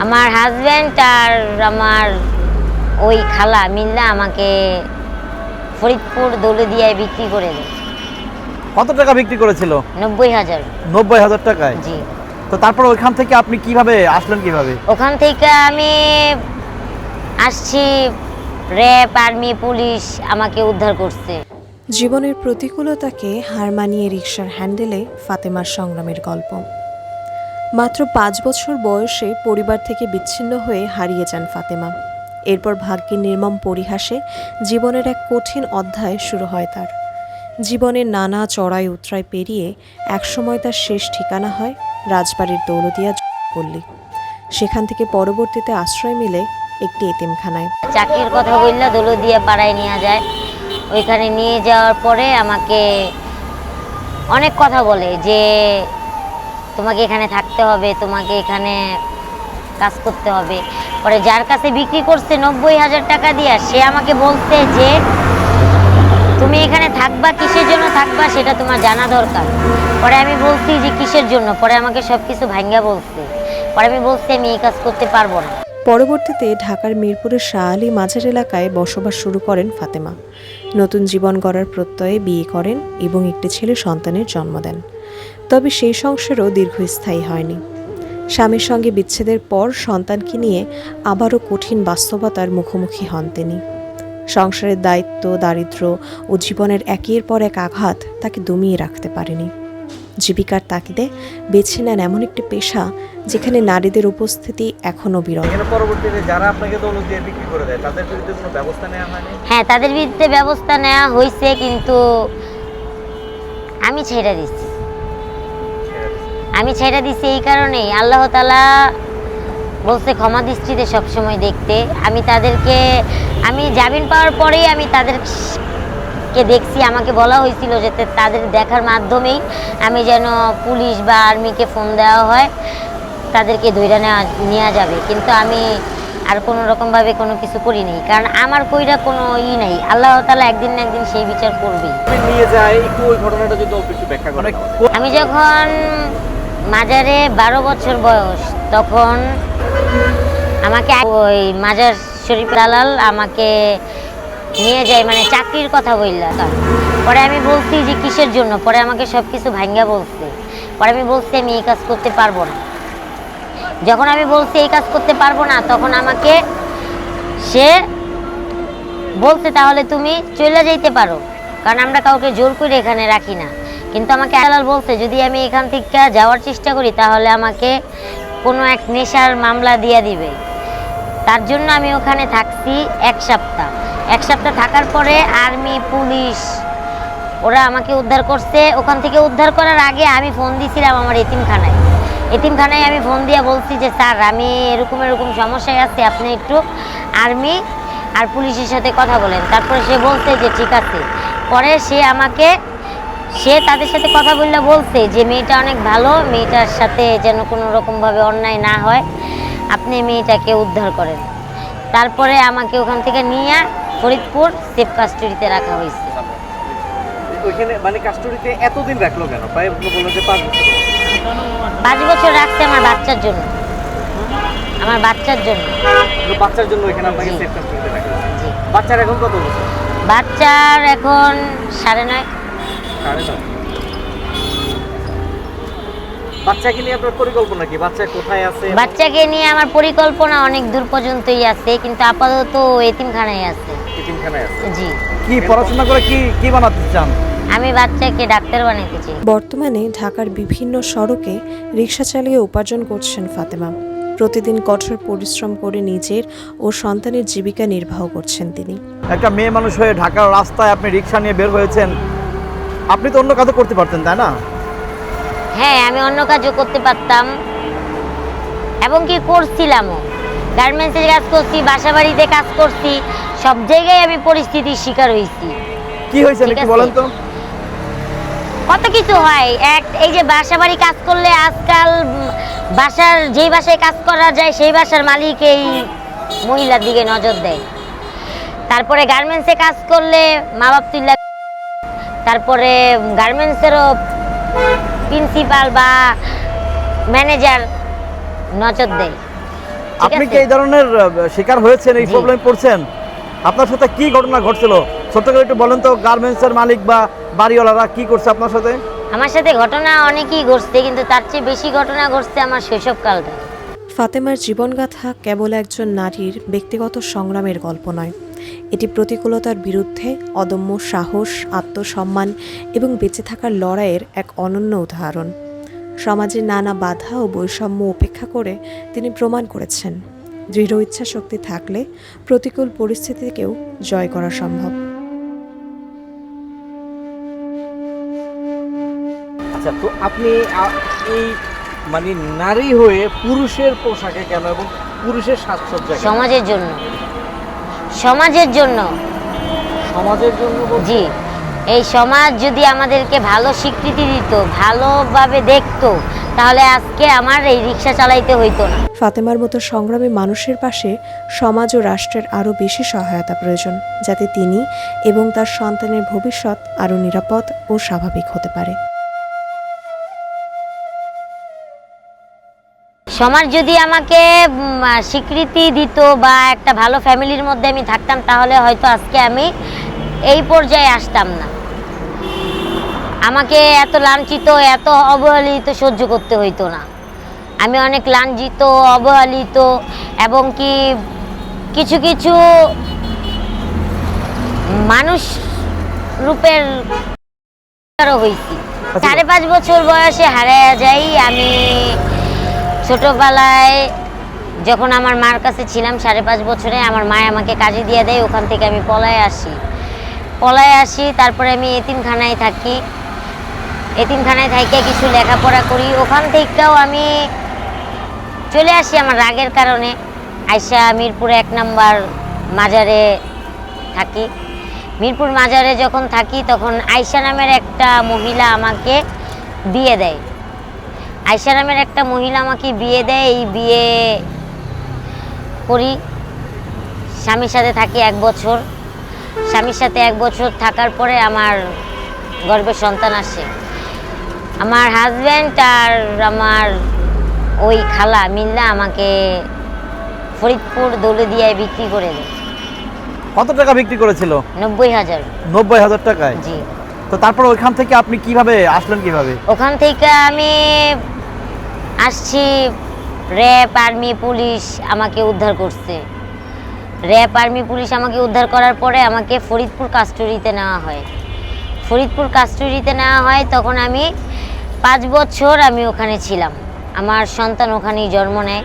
আমার হাজব্যান্ড আর আমার ওই খালা মিল্লা আমাকে ফরিদপুর দৌলতদিয়ায় বিক্রি করে দেয়। কত টাকা বিক্রি করেছিল? 90,000। 90,000 টাকায়? জি। তো তারপর ওইখান থেকে আপনি কিভাবে আসলেন কিভাবে? ওখান থেকে আমি আসছি, র্যাব, আর্মি, পুলিশ আমাকে উদ্ধার করছে। জীবনের প্রতিকূলতাকে হার মানিয়ে রিকশার হ্যান্ডেলে ফাতেমার সংগ্রামের গল্প। মাত্র 5 বছর বয়সে পরিবার থেকে বিচ্ছিন্ন হয়ে হারিয়ে যান ফাতেমা। এরপর ভাগ্যের নির্মম পরিহাসে জীবনের এক কঠিন অধ্যায় শুরু হয় তার। জীবনের নানা চড়াই উতরাই পেরিয়ে একসময় তার শেষ ঠিকানা হয় রাজবাড়ির দৌলতদিয়া পল্লী। সেখান থেকে পরবর্তীতে আশ্রয় মিলে একটি এতিমখানায়। চাকরির কথা বললে দৌলতদিয়া পাড়ায় নিয়ে যায়। ওইখানে নিয়ে যাওয়ার পরে আমাকে অনেক কথা বলে যে তোমাকে এখানে থাকতে হবে, তোমাকে এখানে কাজ করতে হবে। পরে যার কাছে বিক্রি করছে 90,000 টাকা দিয়ে, সে আমাকে বলছে যে তুমি এখানে থাকবা, কিসের জন্য থাকবা সেটা তোমার জানা দরকার। পরে আমি বলছি যে কিসের জন্য। পরে আমাকে সব কিছু ভাঙ্গা বলছে। পরে আমি বলছি আমি এই কাজ করতে পারবো না। পরবর্তীতে ঢাকার মিরপুরের শাহ আলী মাজার এলাকায় বসবাস শুরু করেন ফাতেমা। নতুন জীবন গড়ার প্রত্যয়ে বিয়ে করেন এবং একটি ছেলে সন্তানের জন্ম দেন। তবে সেই সংসারও দীর্ঘস্থায়ী হয়নি। স্বামীর সঙ্গে বিচ্ছেদের পর সন্তানকে নিয়ে আবারও কঠিন বাস্তবতার মুখোমুখি হন তিনি। সংসারের দায়িত্ব, দারিদ্র্য ও জীবনের একের পর এক আঘাত তাকে দমিয়ে রাখতে পারেনি। জীবিকার তাগিদে বেছে নেন এমন একটি পেশা যেখানে নারীদের উপস্থিতি এখনও বিরল। পরবর্তীতে যারা আপনাকে দৌলতদিয়া বিক্রি করে দেয় তাদের বিরুদ্ধে কোনো ব্যবস্থা নেওয়া হয়নি? হ্যাঁ, তাদের বিরুদ্ধে ব্যবস্থা নেওয়া হয়েছে, কিন্তু আমি ছেড়ে দিচ্ছি। আমি ছেড়ে দিচ্ছি এই কারণেই, আল্লাহ তাআলা বলছে ক্ষমা দৃষ্টিতে সবসময় দেখতে। আমি জামিন পাওয়ার পরেই আমি তাদেরকে দেখছি। আমাকে বলা হয়েছিল যে তাদের দেখার মাধ্যমেই আমি যেন পুলিশ বা আর্মিকে ফোন দেওয়া হয়, তাদেরকে ধইরা নেওয়া যাবে। কিন্তু আমি আর কোনো রকমভাবে কোনো কিছু করিনি, কারণ আমার কইরা কোনো নাই। আল্লাহ তাআলা একদিন না একদিন সেই বিচার করবেই। নিয়ে যায় একটু ওই ঘটনাটা যদি একটু ব্যাখ্যা করেন। আমি যখন মাজারে 12 বছর বয়স, তখন আমাকে ওই মাজার শরীফ দালাল আমাকে নিয়ে যায়, মানে চাকরির কথা বললাম। পরে আমি বলছি যে কিসের জন্য। পরে আমাকে সব কিছু ভাঙ্গা বলছে। পরে আমি বলছি আমি এই কাজ করতে পারবো না। যখন আমি বলছি এই কাজ করতে পারবো না, তখন আমাকে সে বলছে তাহলে তুমি চলে যাইতে পারো, কারণ আমরা কাউকে জোর করে এখানে রাখি না। কিন্তু আমাকে দালাল বলছে যদি আমি এখান থেকে যাওয়ার চেষ্টা করি তাহলে আমাকে কোনো এক নেশার মামলা দিয়ে দিবে। তার জন্য আমি ওখানে থাকছি 1 সপ্তাহ। 1 সপ্তাহ থাকার পরে আর্মি, পুলিশ ওরা আমাকে উদ্ধার করছে। ওখান থেকে উদ্ধার করার আগে আমি ফোন দিয়েছিলাম আমার এতিমখানায় আমি ফোন দিয়ে বলছি যে স্যার আমি এরকম সমস্যায় আছি, আপনি একটু আর্মি আর পুলিশের সাথে কথা বলেন। তারপরে সে বলছে যে ঠিক আছে। পরে সে তাদের সাথে কথা বলছে যে মেয়েটা অনেক ভালো, মেয়েটার সাথে যেন কোনো রকমভাবে অন্যায় না হয়, আপনি মেয়েটাকে উদ্ধার করেন। তারপরে আমাকে ওখান থেকে নিয়ে ফরিদপুর সেফ কাস্টডিতে রাখা হয়েছে। ওইখানে মানে কাস্টডিতে এতদিন রাখলো কেন? প্রায় বললো যে 5 বছর। 5 বছর রাখছে আমার বাচ্চার জন্য। বাচ্চার জন্য এখানে আপনাকে সেফ কাস্টডিতে রাখা হয়েছে। জি। বাচ্চার এখন কত বছর? বাচ্চার এখন 9.5। বাচ্চাকে নিয়ে আপনার পরিকল্পনা কি? বাচ্চা কোথায় আছে? বাচ্চাকে নিয়ে আমার পরিকল্পনা অনেক দূর পর্যন্তই আছে, কিন্তু আপাতত এতিমখানায় আছে। এতিমখানায় আছে? জি। কি পড়াশোনা করে কি বানাতে চান? আমি বাচ্চাকে ডাক্তার বানাতে চাই। বর্তমানে ঢাকার বিভিন্ন সড়কে রিকশা চালিয়ে উপার্জন করছেন ফাতেমা। প্রতিদিন কঠোর পরিশ্রম করে নিজের ও সন্তানের জীবিকা নির্বাহ করছেন তিনি। একটা মেয়ে মানুষ হয়ে ঢাকার রাস্তায় আপনি রিকশা নিয়ে বের হয়েছেন, আপনি তো অন্য কাজও করতে পারতেন, তাই না? হ্যাঁ, আমি অন্য কাজও করতে পারতাম এবং কি করছিলামও। গার্মেন্টসে কাজ করছি, বাসা বাড়িতে কাজ করছি, সব জায়গায় আমি পরিস্থিতির শিকার হয়েছি। কি হয়েছে একটু বলেন তো। কত কিছু হয়। এই যে বাসা বাড়ি কাজ করলে আজকাল যেই বাসায় কাজ করা যায় সেই বাসার মালিক এই মহিলার দিকে নজর দেয়। তারপরে গার্মেন্টসে কাজ করলে মা বাপ তুল্লা, তারপরে গার্মেন্টসেরও প্রিন্সিপাল বা ম্যানেজার নজর দেয়। ঠিক আপনি কি আছে? এই ধরনের শিকার হয়েছেন, এই জি। প্রবলেম পড়ছেন? আপনার সাথে কি ঘটনা ঘটছিল ছোট্ট করে একটু বলেন তো। গার্মেন্টসের মালিক বা বাড়িওয়ালারা কি করছে আপনার সাথে? আমার সাথে ঘটনা অনেকই ঘটছে, কিন্তু তার চেয়ে বেশি ঘটনা ঘটছে আমার শৈশবকালটা। ফাতেমার জীবনগাথা কেবল একজন নারীর ব্যক্তিগত সংগ্রামের গল্প নয়, এটি প্রতিকূলতার বিরুদ্ধে অদম্য সাহস, আত্মসম্মান এবং বেঁচে থাকার লড়াইয়ের এক অনন্য উদাহরণ। সমাজের নানা বাধা ও বৈষম্য উপেক্ষা করে তিনি প্রমাণ করেছেন, দৃঢ় ইচ্ছাশক্তি থাকলে প্রতিকূল পরিস্থিতিকেও জয় করা সম্ভব। আচ্ছা, তো আপনি এই মানে নারী হয়ে পুরুষের পোশাকে কেন এবং পুরুষের সাজসজ্জা কেন? সমাজের জন্য, সমাজের জন্য। সমাজের জন্য বলতে- জি, এই সমাজ যদি আমাদেরকে ভালো স্বীকৃতি দিত, ভালোভাবে দেখতো, তাহলে আজকে আমার এই রিক্সা চালাইতে হইতো না। ফাতেমার মতো সংগ্রামী মানুষের পাশে সমাজ ও রাষ্ট্রের আরও বেশি সহায়তা প্রয়োজন, যাতে তিনি এবং তার সন্তানের ভবিষ্যৎ আরও নিরাপদ ও স্বাভাবিক হতে পারে। সমাজ যদি আমাকে স্বীকৃতি দিত বা একটা ভালো ফ্যামিলির মধ্যে আমি থাকতাম, তাহলে হয়তো আজকে আমি এই পর্যায়ে আসতাম না। আমাকে এত লাঞ্ছিত, এত অবহেলিত সহ্য করতে হইতো না। আমি অনেক লাঞ্ছিত, অবহেলিত এবং কি কিছু কিছু মানুষ রূপের শিকারও হয়েছি। 5.5 বছর বয়সে হারাইয়া যাই আমি। ছোটবেলায় যখন আমার মার কাছে ছিলাম 5.5 বছরে, আমার মা আমাকে কাজে দিয়ে দেয়, ওখান থেকে আমি পলায়ে আসি। তারপরে আমি এতিমখানায় থাকি। এতিমখানায় থেকে কিছু লেখাপড়া করি। ওখান থেকেও আমি চলে আসি আমার রাগের কারণে। আইসা মিরপুর 1 নম্বর মাজারে থাকি। মিরপুর মাজারে যখন থাকি, তখন আয়শা নামের একটা মহিলা আমাকে বিয়ে দেয়। আয়শা নামের একটা মহিলা আমাকে বিয়ে দেয়। এই বিয়ে করি, স্বামীর সাথে থাকি 1 বছর। স্বামীর সাথে 1 বছর থাকার পরে আমার গর্ভে সন্তান আসে। আমার হাজব্যান্ড আর আমার ওই খালা মিল্লা আমাকে ফরিদপুর দৌলতদিয়ায় বিক্রি করে দেয়। কত টাকা বিক্রি করেছিল? 90,000। 90,000 টাকায়? জি। তো তারপর ওইখান থেকে আপনি কিভাবে আসলেন, কিভাবে? ওখান থেকে আমি আসছি, র্যাব, আর্মি, পুলিশ আমাকে উদ্ধার করছে। র্যাব, আর্মি, পুলিশ আমাকে উদ্ধার করার পরে আমাকে ফরিদপুর কাস্টডিতে নেওয়া হয়। ফরিদপুর কাস্টডিতে নেওয়া হয়, তখন আমি 5 বছর আমি ওখানে ছিলাম। আমার সন্তান ওখানেই জন্ম নেয়।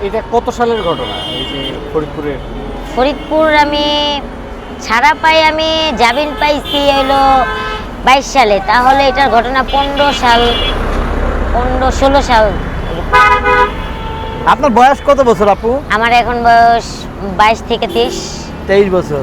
এটা কত সালের ঘটনা, এই যে ফরিদপুরের? ফরিদপুর আমি ছাড়া পাই, আমি জামিন পাইছি হলো 22 সালে। তাহলে এটার ঘটনা 15-16 সাল। আপনার বয়স কত বছর আপু? আমার এখন বয়স 22 থেকে 23। 23 বছর।